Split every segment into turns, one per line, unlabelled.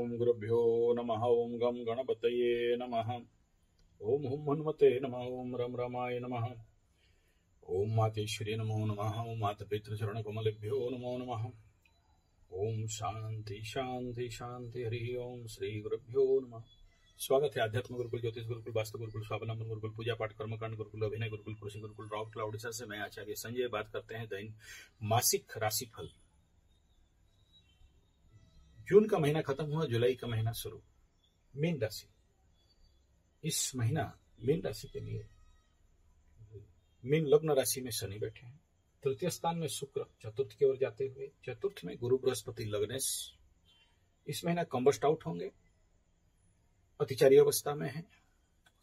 ओम गुरुभ्यो नमः। ओम गम गणपतये नमः। ओम हुम हनुमते नमः। ओम रम रमाय नमः। ओम मातेश्वरी नमो नमः। ओम मातपितृचरण कमलेभ्यो नमो नमः। ओम शांति शांति शांति। हरि ओम श्री गुरुभ्यो नमः। स्वागत है आध्यात्म गुरुकुल, ज्योतिष गुरुकुल, वास्तु गुरुकुल, स्वावलंबन गुरुकुल, पूजा पाठ कर्मकांड गुरुकुल, अभिनय गुरुकुल, कृषि गुरुकुल, राउरकेला उड़ीसा से मैं आचार्य संजय बात करते हैं दैनिक मासिक राशिफल। जून का महीना खत्म हुआ, जुलाई का महीना शुरू। मीन राशि, इस महीना मीन राशि के लिए मीन लग्न राशि में शनि बैठे हैं। तृतीय स्थान में शुक्र चतुर्थ की ओर जाते हुए, चतुर्थ में गुरु बृहस्पति लग्नेश इस महीना कंबस्ट आउट होंगे, अतिचारी अवस्था में है।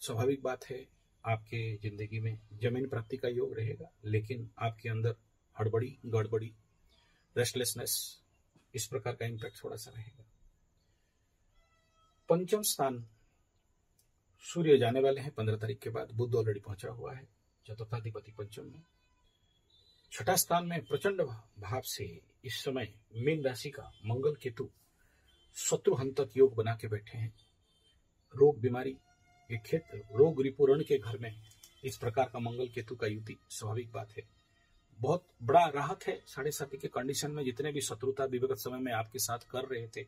स्वाभाविक बात है, आपके जिंदगी में जमीन प्राप्ति का योग रहेगा, लेकिन आपके अंदर हड़बड़ी, गड़बड़ी, रेस्टलेसनेस, इस प्रकार का इंपैक्ट थोड़ा सा रहेगा। पंचम स्थान सूर्य जाने वाले हैं 15 तारीख के बाद। बुध ऑलरेडी पहुंचा हुआ है चतुर्थाधिपति पंचम में। छठा स्थान में प्रचंड भाव से इस समय मीन राशि का मंगल केतु शत्रु हंतक योग बना के बैठे हैं। रोग बीमारी के क्षेत्र, रोग रिपुरण के घर में इस प्रकार का मंगल केतु का युति स्वाभाविक बात है। बहुत बड़ा राहत है। 7.5 के कंडीशन में जितने भी शत्रुता विगत समय में आपके साथ कर रहे थे,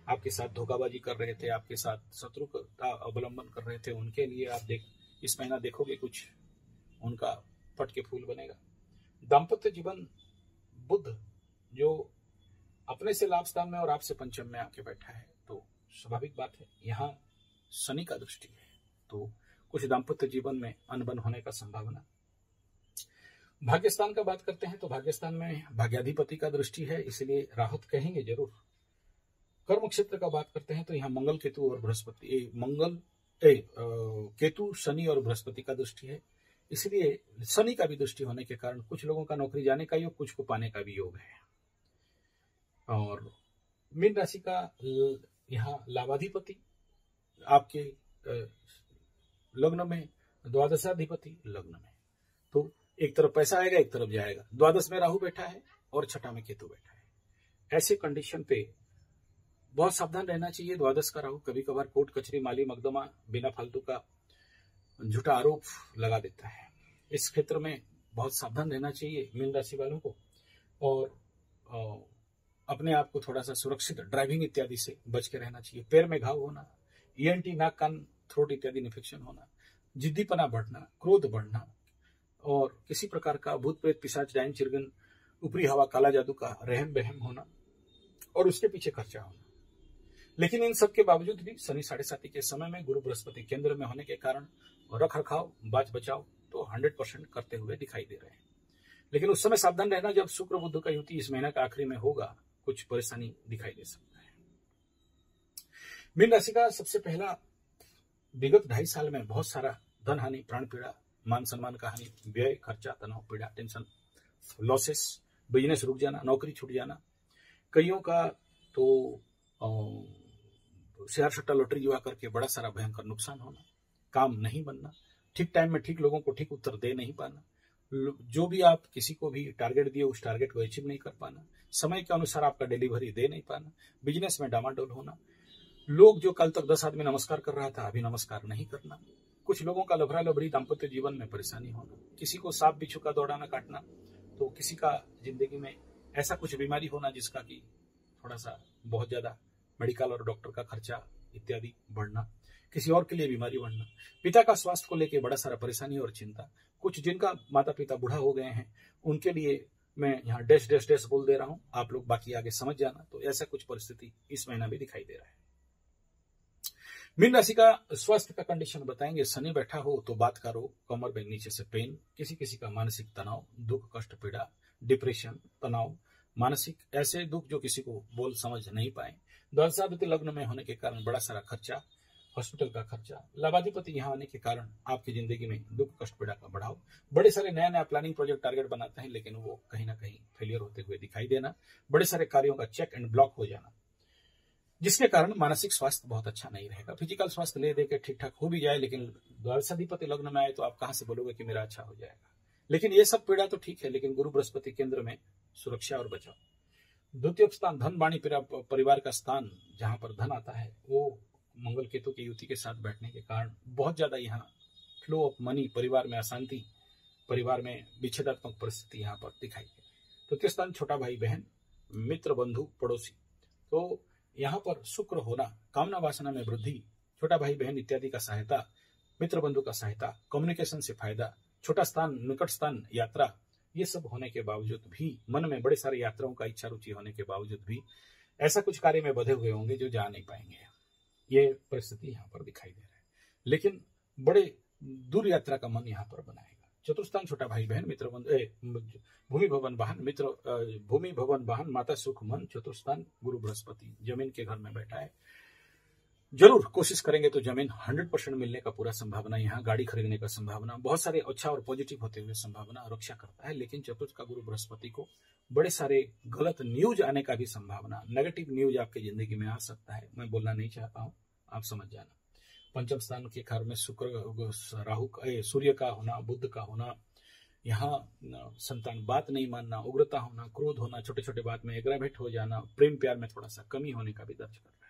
आपके साथ धोखाबाजी कर रहे थे, आपके साथ शत्रुता अवलंबन कर रहे थे, उनके लिए आप इस महीना देखोगे कुछ उनका पट के फूल बनेगा। दाम्पत्य जीवन, बुध जो अपने से लाभ स्थान में और आपसे पंचम में आके बैठा है, तो स्वाभाविक बात है यहाँ शनि का दृष्टि है, तो कुछ दाम्पत्य जीवन में अनबन होने का संभावना। भाग्यस्थान का बात करते हैं तो भाग्यस्थान में भाग्याधिपति का दृष्टि है, इसलिए राहत कहेंगे जरूर। कर्म क्षेत्र का बात करते हैं तो यहाँ मंगल केतु और बृहस्पति, केतु शनि और बृहस्पति का दृष्टि है, इसलिए शनि का भी दृष्टि होने के कारण कुछ लोगों का नौकरी जाने का योग, कुछ को पाने का भी योग है। और मीन राशि का यहाँ लाभाधिपति आपके लग्न में, द्वादशाधिपति लग्न में, तो एक तरफ पैसा आएगा, एक तरफ जाएगा। द्वादश में राहु बैठा है और छठा में केतु बैठा है। ऐसे कंडीशन पे बहुत सावधान रहना चाहिए। द्वादश का राहु कभी कभार कोर्ट कचहरी, माली मकदमा, बिना फालतू का झूठा आरोप लगा देता है। इस क्षेत्र में बहुत सावधान रहना चाहिए मीन राशि वालों को, और अपने आप को थोड़ा सा सुरक्षित, ड्राइविंग इत्यादि से बच के रहना चाहिए। पैर में घाव होना, ENT, नाक कान थ्रोट इत्यादि इन्फेक्शन होना, जिद्दीपना बढ़ना, क्रोध बढ़ना, और किसी प्रकार का भूत प्रेत पिशाच डायन चिरगन ऊपरी हवा काला जादू का रहम बहम होना और उसके पीछे खर्चा होना। लेकिन इन सब के बावजूद भी शनि 7.5 के समय में गुरु बृहस्पति केंद्र में होने के कारण रख रखाव, बाच बचाव तो 100% करते हुए दिखाई दे रहे हैं। लेकिन उस समय सावधान रहना, जब शुक्र बुध का युति इस महीना का आखिरी में होगा, कुछ परेशानी दिखाई दे सकता है। मीन राशि का सबसे पहला, विगत 2.5 साल में बहुत सारा धन हानि, प्राण पीड़ा, मान सम्मान का हानि, व्यय, खर्चा, तनाव, पीड़ा, टेंशन, लॉसेस, बिजनेस रुक जाना, नौकरी छूट जाना, कईयों का तो शेयर सट्टा लॉटरी जुआ करके बड़ा सारा भयंकर नुकसान होना, काम नहीं बनना, ठीक टाइम में ठीक लोगों को ठीक उत्तर दे नहीं पाना, जो भी आप किसी को भी टारगेट दिए उस टारगेट को अचीव नहीं कर पाना, समय के अनुसार आपका डिलीवरी दे नहीं पाना, बिजनेस में डामाडोल होना, लोग जो कल तक 10 आदमी नमस्कार कर रहा था अभी नमस्कार नहीं करना, कुछ लोगों का लफड़ा लबड़ी, दाम्पत्य जीवन में परेशानी होना, किसी को सांप बिच्छू का दौड़ाना काटना, तो किसी का जिंदगी में ऐसा कुछ बीमारी होना जिसका कि थोड़ा सा बहुत ज्यादा मेडिकल और डॉक्टर का खर्चा इत्यादि बढ़ना, किसी और के लिए बीमारी बढ़ना, पिता का स्वास्थ्य को लेकर बड़ा सारा परेशानी और चिंता, कुछ जिनका माता पिता बूढ़ा हो गए हैं उनके लिए मैं यहाँ डैश डैश डैश बोल दे रहा हूँ, आप लोग बाकी आगे समझ जाना। तो ऐसा कुछ परिस्थिति इस महीना में दिखाई दे रहा है। मीन राशि का स्वास्थ्य का कंडीशन बताएंगे। शनि बैठा हो तो बात का रोग, कमर में नीचे से पेन, किसी किसी का मानसिक तनाव, दुख, कष्ट, पीड़ा, डिप्रेशन, तनाव, मानसिक ऐसे दुख जो किसी को बोल समझ नहीं पाए। द्वादशाधिपति लग्न में होने के कारण बड़ा सारा खर्चा, हॉस्पिटल का खर्चा, लाभाधिपति यहाँ आने के कारण आपकी जिंदगी में दुख, कष्ट, पीड़ा का बढ़ाव, बड़े सारे नया नया प्लानिंग प्रोजेक्ट टारगेट बनाते हैं लेकिन वो कहीं ना कहीं फेलियर होते हुए दिखाई देना, बड़े सारे कार्यों का चेक एंड ब्लॉक हो जाना, जिसके कारण मानसिक स्वास्थ्य बहुत अच्छा नहीं रहेगा। फिजिकल स्वास्थ्य ले दे के ठीक ठाक हो भी जाए, लेकिन द्वादशाधिपति लग्न में आए तो आप कहां से बोलोगे कि मेरा अच्छा हो जाएगा। लेकिन ये सब पीड़ा तो ठीक है, लेकिन गुरु बृहस्पति केंद्र में सुरक्षा और बचाव, द्वितीय स्थान धन वाणी परिवार का स्थान, जहां पर धन आता है, वो मंगल केतु की युति के साथ बैठने के कारण बहुत ज्यादा यहाँ फ्लो ऑफ मनी, परिवार में अशांति, परिवार में विच्छेदात्मक परिस्थिति यहाँ पर दिखाई दे। तृतीय स्थान छोटा भाई बहन, मित्र, बंधु, पड़ोसी। तो यहाँ पर शुक्र होना, कामना वासना में वृद्धि, छोटा भाई बहन इत्यादि का सहायता, मित्र बंधु का सहायता, कम्युनिकेशन से फायदा, छोटा स्थान, निकट स्थान, यात्रा, ये सब होने के बावजूद भी, मन में बड़े सारे यात्राओं का इच्छा रुचि होने के बावजूद भी ऐसा कुछ कार्य में बधे हुए होंगे जो जा नहीं पाएंगे। ये परिस्थिति यहाँ पर दिखाई दे रहा है, लेकिन बड़े दूर यात्रा का मन यहाँ पर बनाएगा। चतुर्थस्थान छोटा भाई बहन, मित्र बंधु, भूमि भवन वाहन, मित्र, भूमि भवन वाहन, माता सुख मन। चतुर्थस्थान गुरु बृहस्पति जमीन के घर में बैठा है। जरूर कोशिश करेंगे तो जमीन 100% मिलने का पूरा संभावना, यहाँ गाड़ी खरीदने का संभावना, बहुत सारे अच्छा और पॉजिटिव होते हुए संभावना रक्षा करता है। लेकिन चतुर्थ का गुरु बृहस्पति को बड़े सारे गलत न्यूज आने का भी संभावना, नेगेटिव न्यूज आपकी जिंदगी में आ सकता है। मैं बोलना नहीं चाहता हूँ, आप समझ जाना। पंचम स्थान के घर में शुक्र, राहु, सूर्य का होना, बुध का होना, यहाँ संतान, बात नहीं मानना, उग्रता होना, क्रोध होना, छोटे छोटे बात में एग्रावेट हो जाना, प्रेम प्यार में थोड़ा सा कमी होने का भी दर्ज कर रहा है।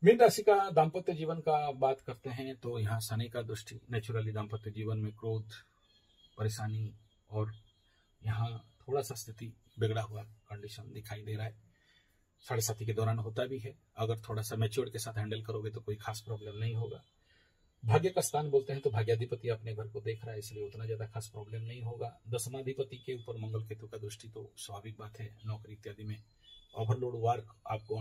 मीन राशि का दाम्पत्य जीवन का बात करते हैं तो यहाँ शनि का दृष्टि, नेचुरली दाम्पत्य जीवन में क्रोध, परेशानी और यहाँ थोड़ा सा स्थिति बिगड़ा हुआ कंडीशन दिखाई दे रहा है। 7:30 के दौरान होता भी है, अगर थोड़ा सा मैच्योर के साथ हैंडल करोगे तो कोई खास प्रॉब्लम नहीं होगा। भाग्य का स्थान बोलते हैं तो भाग्याधिपति अपने घर को देख रहा है, इसलिए उतना ज्यादा खास प्रॉब्लम नहीं होगा। दशमाधिपति के ऊपर मंगल केतु का दृष्टि तो स्वाभाविक बात है, नौकरी इत्यादि में ओवरलोड वर्क, आपको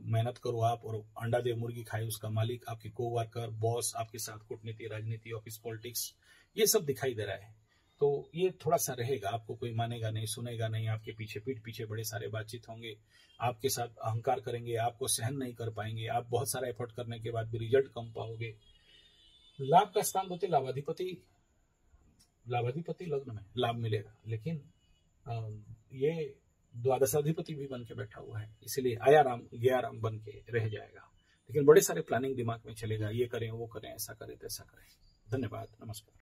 मेहनत करो आप और अंडा दे मुर्गी खाए उसका मालिक, आपके को वर्कर, बॉस, आपके साथ कूटनीति, राजनीति, ऑफिस पॉलिटिक्स, ये सब दिखाई दे रहा है। तो ये थोड़ा सा रहेगा, आपको कोई मानेगा नहीं, सुनेगा नहीं, आपके पीछे पीठ पीछे बड़े सारे बातचीत होंगे, आपके साथ अहंकार करेंगे, आपको सहन नहीं कर पाएंगे, आप बहुत सारा एफर्ट करने के बाद भी रिजल्ट कम पाओगे। लाभ का स्थान बोलते लाभाधिपति लग्न में लाभ मिलेगा, लेकिन ये द्वादशाधिपति भी बन के बैठा हुआ है, इसलिए आयाराम गयाराम बन के रह जाएगा। लेकिन बड़े सारे प्लानिंग दिमाग में चलेगा, ये करें वो करें, ऐसा करें तैसा करें। धन्यवाद, नमस्कार।